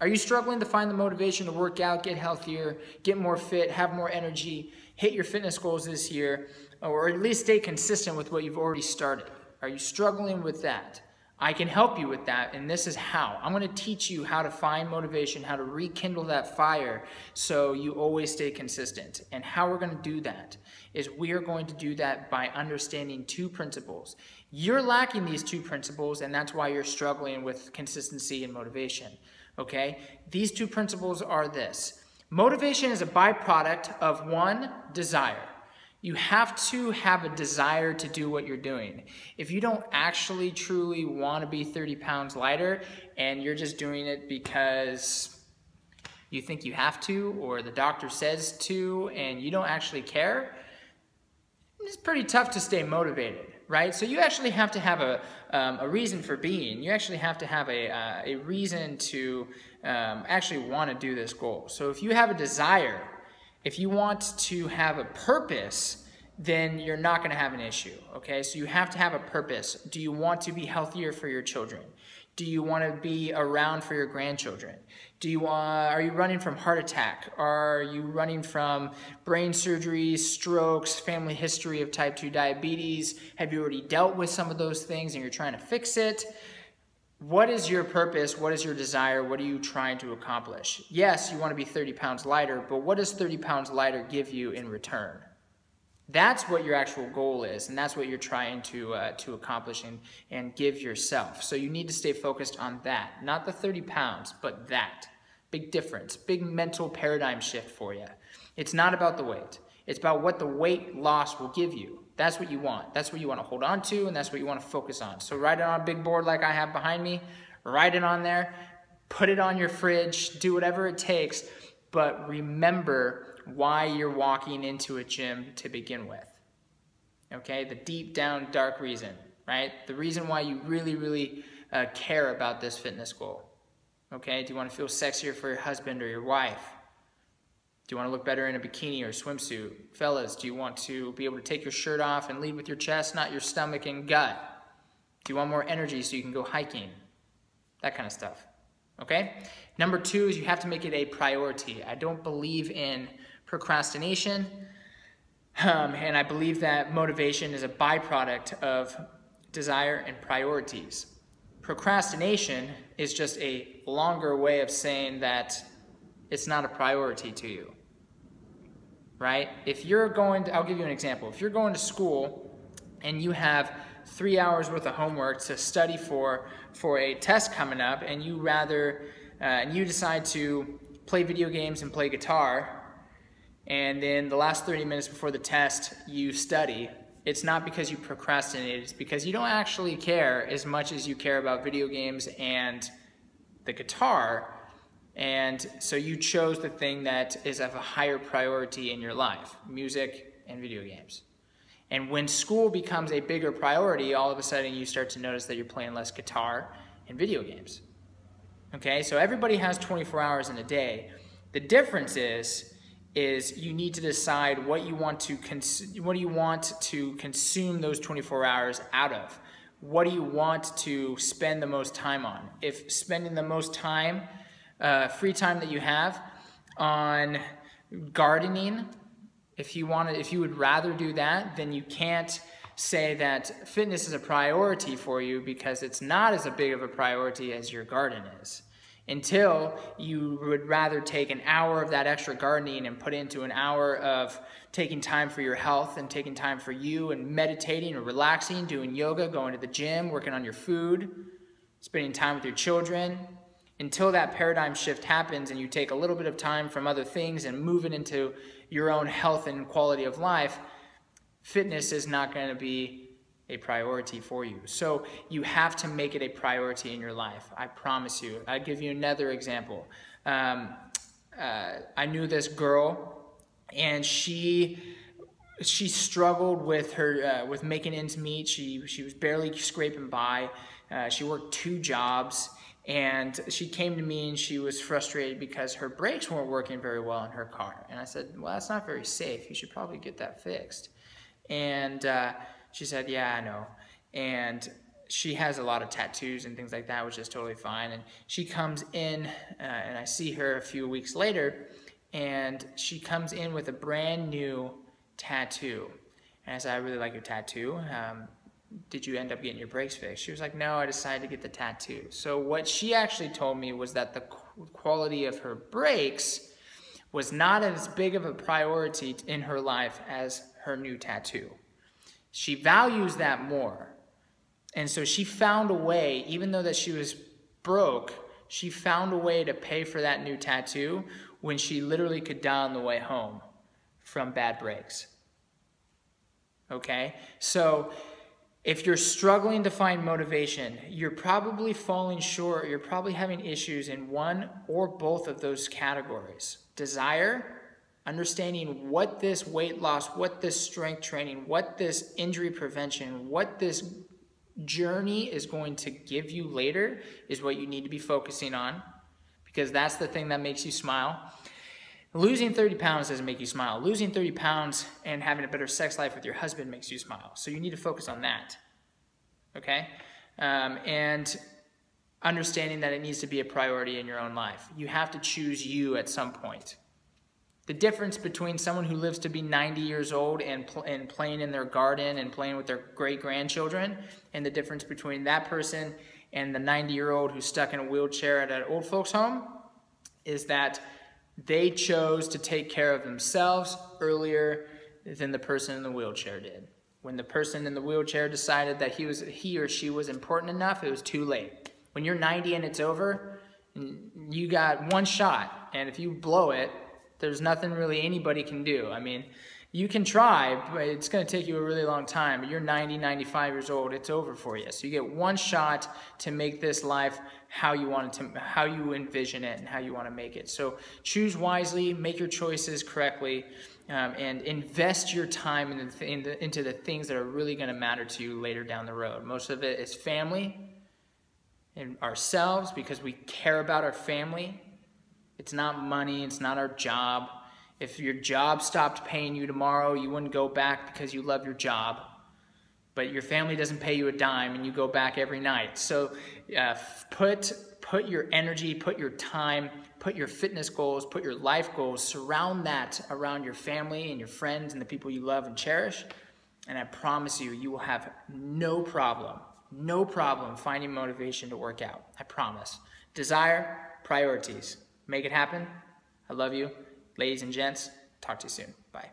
Are you struggling to find the motivation to work out, get healthier, get more fit, have more energy, hit your fitness goals this year, or at least stay consistent with what you've already started? Are you struggling with that? I can help you with that, and this is how. I'm going to teach you how to find motivation, how to rekindle that fire so you always stay consistent. And how we're going to do that is we are going to do that by understanding two principles. You're lacking these two principles, and that's why you're struggling with consistency and motivation. Okay? These two principles are this. Motivation is a byproduct of one, desire. You have to have a desire to do what you're doing. If you don't actually truly want to be 30 pounds lighter and you're just doing it because you think you have to or the doctor says to and you don't actually care, it's pretty tough to stay motivated, right? So you actually have to have a reason for being. You actually have to have a reason to actually want to do this goal. So if you have a desire, if you want to have a purpose, then you're not going to have an issue, okay? So you have to have a purpose. Do you want to be healthier for your children? Do you want to be around for your grandchildren? Are you running from heart attack? Are you running from brain surgery, strokes, family history of type 2 diabetes? Have you already dealt with some of those things and you're trying to fix it? What is your purpose? What is your desire? What are you trying to accomplish? Yes, you want to be 30 pounds lighter, but what does 30 pounds lighter give you in return? That's what your actual goal is, and that's what you're trying to accomplish and give yourself. So you need to stay focused on that. Not the 30 pounds, but that. Big difference, big mental paradigm shift for you. It's not about the weight. It's about what the weight loss will give you. That's what you want. That's what you want to hold on to, and that's what you want to focus on. So write it on a big board like I have behind me. Write it on there. Put it on your fridge. Do whatever it takes. But remember why you're walking into a gym to begin with. Okay? The deep down dark reason, right? The reason why you really, really care about this fitness goal. Okay? Do you want to feel sexier for your husband or your wife? Do you want to look better in a bikini or swimsuit? Fellas, do you want to be able to take your shirt off and lead with your chest, not your stomach and gut? Do you want more energy so you can go hiking? That kind of stuff. Okay? Number two is you have to make it a priority. I don't believe in procrastination, and I believe that motivation is a byproduct of desire and priorities. Procrastination is just a longer way of saying that it's not a priority to you, right? If you're going to, I'll give you an example. If you're going to school and you have 3 hours worth of homework to study for a test coming up, and you decide to play video games and play guitar, and then the last 30 minutes before the test you study, it's not because you procrastinated, it's because you don't actually care as much as you care about video games and the guitar. And so you chose the thing that is of a higher priority in your life, music and video games. And when school becomes a bigger priority, all of a sudden you start to notice that you're playing less guitar and video games. Okay, so everybody has 24 hours in a day. The difference is you need to decide what you want to consume those 24 hours out of. What do you want to spend the most time on? If spending the most time free time that you have on gardening, if you would rather do that, then you can't say that fitness is a priority for you, because it's not as big of a priority as your garden is. Until you would rather take an hour of that extra gardening and put into an hour of taking time for your health and taking time for you and meditating or relaxing, doing yoga, going to the gym, working on your food, spending time with your children. Until that paradigm shift happens and you take a little bit of time from other things and move it into your own health and quality of life, fitness is not going to be a priority for you. So you have to make it a priority in your life. I promise you. I'll give you another example. I knew this girl, and she struggled with her with making ends meet. She was barely scraping by. She worked 2 jobs. And she came to me and she was frustrated because her brakes weren't working very well in her car. And I said, well, that's not very safe. You should probably get that fixed. And she said, yeah, I know. And she has a lot of tattoos and things like that, which is totally fine. And she comes in, and I see her a few weeks later, and she comes in with a brand new tattoo. And I said, I really like your tattoo. Did you end up getting your brakes fixed? She was like, no, I decided to get the tattoo. So what she actually told me was that the quality of her brakes was not as big of a priority in her life as her new tattoo. She values that more. And so she found a way, even though that she was broke, she found a way to pay for that new tattoo when she literally could die on the way home from bad brakes. Okay? So if you're struggling to find motivation, you're probably falling short, you're probably having issues in one or both of those categories. Desire, understanding what this weight loss, what this strength training, what this injury prevention, what this journey is going to give you later is what you need to be focusing on, because that's the thing that makes you smile. Losing 30 pounds doesn't make you smile. Losing 30 pounds and having a better sex life with your husband makes you smile. So you need to focus on that, okay? And understanding that it needs to be a priority in your own life. You have to choose you at some point. The difference between someone who lives to be 90 years old and playing in their garden and playing with their great-grandchildren, and the difference between that person and the 90-year-old who's stuck in a wheelchair at an old folks home, is that they chose to take care of themselves earlier than the person in the wheelchair did. When the person in the wheelchair decided that he or she was important enough, it was too late. When you're 90 and it's over, you got one shot, and if you blow it, there's nothing really anybody can do. I mean, you can try, but it's going to take you a really long time. But you're 90, 95 years old, it's over for you. So you get one shot to make this life how you want it to, how you envision it, and how you want to make it. So choose wisely, make your choices correctly, and invest your time into the things that are really going to matter to you later down the road. Most of it is family and ourselves, because we care about our family. It's not money, it's not our job. If your job stopped paying you tomorrow, you wouldn't go back because you love your job. But your family doesn't pay you a dime and you go back every night. So put your energy, put your time, put your fitness goals, put your life goals, surround that around your family and your friends and the people you love and cherish. And I promise you, you will have no problem finding motivation to work out. I promise. Desire, priorities. Make it happen. I love you. Ladies and gents, talk to you soon. Bye.